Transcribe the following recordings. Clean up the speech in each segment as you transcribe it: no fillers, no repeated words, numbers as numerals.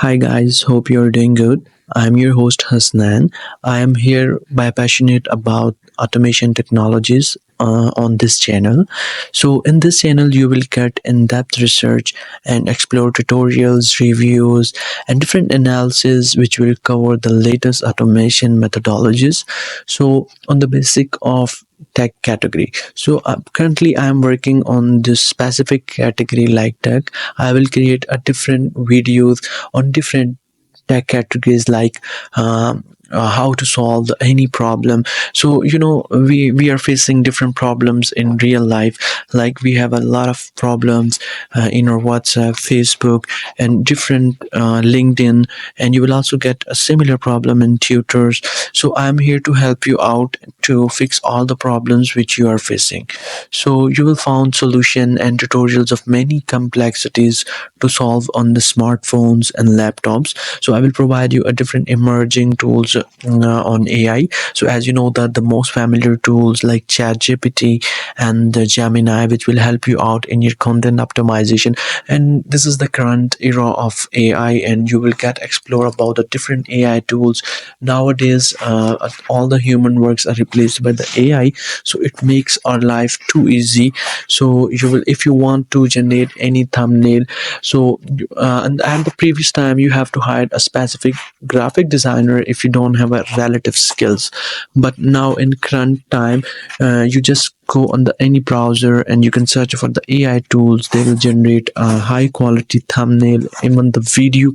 Hi guys, hope you're doing good. I'm your host Hasnan. I am here by passionate about automation technologies on this channel. So in this channel you will get in-depth research and explore tutorials, reviews and different analysis which will cover the latest automation methodologies. So on the basic of tech category. So currently I am working on this specific category like tech. I will create a different videos on different tech categories like how to solve any problem. So we are facing different problems in real life, like we have a lot of problems in our WhatsApp, Facebook and different LinkedIn, and you will also get a similar problem in tutors. So I'm here to help you out to fix all the problems which you are facing. So you will find solution and tutorials of many complexities to solve on the smartphones and laptops. So I will provide you a different emerging tools on AI. So as you know that the most familiar tools like ChatGPT and the Gemini, which will help you out in your content optimization. And this is the current era of AI, and you will get explore about the different AI tools. Nowadays, all the human works are replaced by the AI, so it makes our life too easy. So you will, if you want to generate any thumbnail, so and at the previous time you have to hire a specific graphic designer if you don't have a relative skills. But now in current time, you just go on the any browser and you can search for the AI tools. They will generate a high quality thumbnail, even the video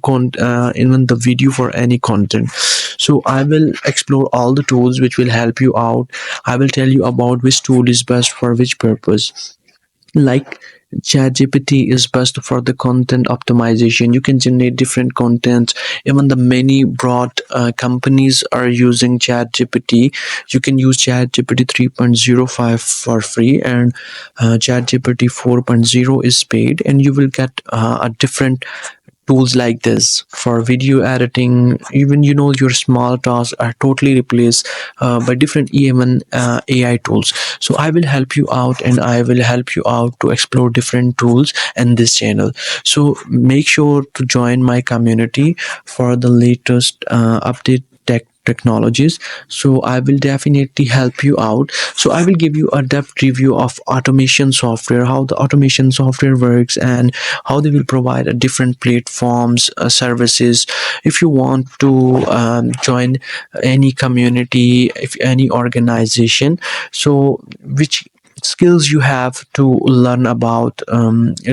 for any content. So I will explore all the tools which will help you out. I will tell you about which tool is best for which purpose. Like ChatGPT is best for the content optimization. You can generate different content. Even the many broad companies are using ChatGPT. You can use ChatGPT 3.05 for free, and ChatGPT 4.0 is paid, and you will get a different tools like this for video editing. Even your small tasks are totally replaced by different even AI tools. So I will help you out, and I will help you out to explore different tools in this channel. So make sure to join my community for the latest update technologies. So I will definitely help you out. So I will give you a depth review of automation software, how the automation software works, and how they will provide a different platforms, services. If you want to join any community, if any organization, so which skills you have to learn about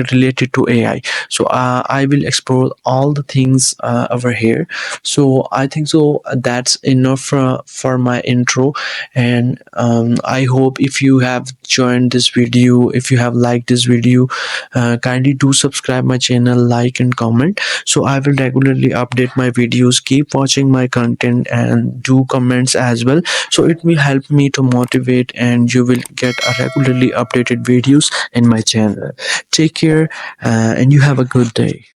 related to AI. So I will explore all the things over here. So I think so that's enough for my intro. And I hope if you have joined this video, if you have liked this video, kindly do subscribe my channel, like and comment. So I will regularly update my videos. Keep watching my content and do comments as well, so it will help me to motivate, and you will get a regularly updated videos in my channel. Take care, and you have a good day.